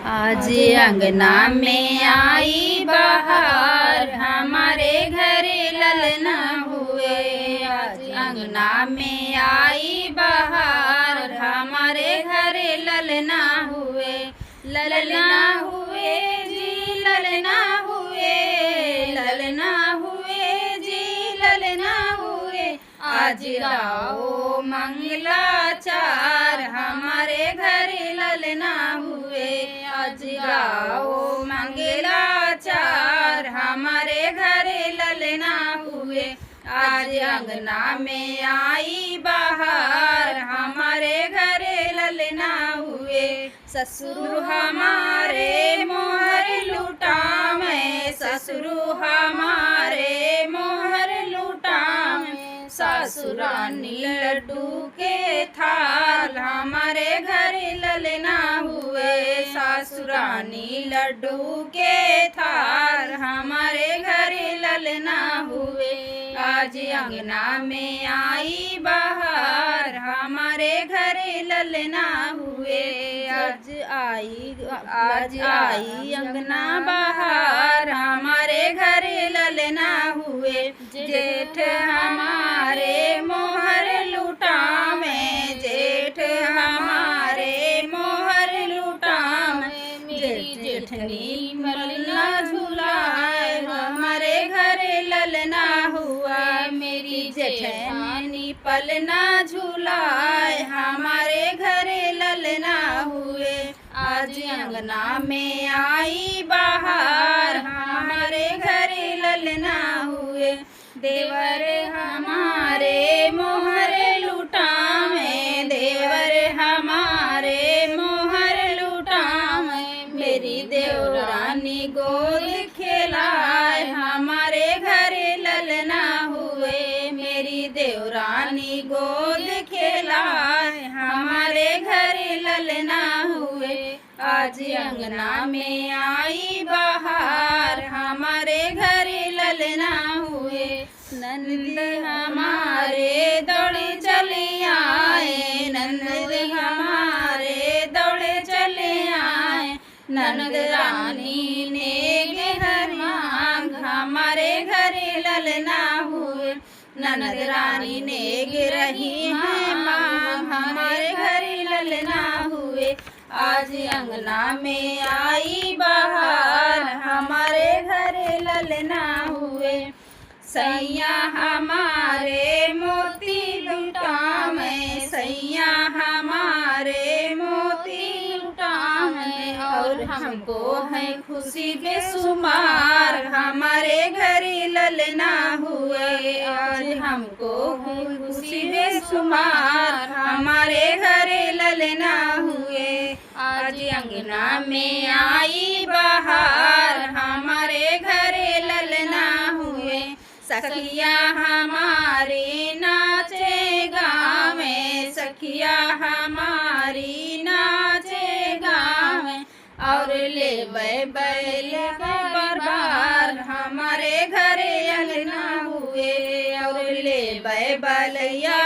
आज अंगना में आई बहार, हमारे घर ललना हुए। आज अंगना में आई बहार, हमारे घर ललना हुए। ललना हुए जी ललना हुए, ललना हुए जी ललना हुए। आज आओ मंगलाचार, हमारे घर ललना हुए। आज गाओ मंगलाचार, हमारे घर ललना हुए। आज अंगना में आई बहार, हमारे घर ललना हुए। ससुर हमारे मोहर लुटावे, ससुर हमारे मोहर लुटावे। सासुरानी लड्डू के थाल, हमारे घर ललना हुए। सासुरानी लड्डू के थाल, हमारे घर ललना हुए। आज अंगना में आई बहार, हमारे घर ललना हुए। आज आई अंगना बहार, हमारे घर ललना हुए। जेठ हमारे मोहर लुटावे, जेठ हमारे मोहर लुटावे। मेरी जेठनी मलना झूलाए, हमारे घर ललना हुआ। मेरी जेठनी पलना झूलाए, हमारे घर ललना हुए। आज अंगना में आई बहार, हमारे घर ललना हुए। देवर हमारे मोहर लुटावे, देवर हमारे मोहर लुटावे। मेरी देवरानी गोद खेलाए, हमारे घर ललना हुए। मेरी देवरानी गोद खेलाए, हमारे घर ललना हुए। आज अंगना में आई बहार, हमारे घर ललना हुए। नंद हमारे दौड़े चले आए, नंद हमारे दौड़े चले आए। ननद रानी ने घर मांग, हमारे घर ललना हुए। ननद रानी ने रही है मांग, हमारे घर ललना हुए। आज अंगना में आई बहार, हमारे घर ललना हुए। सैया हमारे मोती लुटावे, सैया हमारे मोती लुटावे। और हमको है खुशी बेसुमार, हमारे घर ललना हुए। आज हमको है खुशी बेसुमार, हमारे घर ललना हुए। आज अंगना में आई बहार, हमारे घर ललना हुए। सखिया हमारी नाचे गावे, सखिया हमारी नाचे गावे। और ले बैल बरबार, हमारे घर अंगना हुए। और ले बैलिया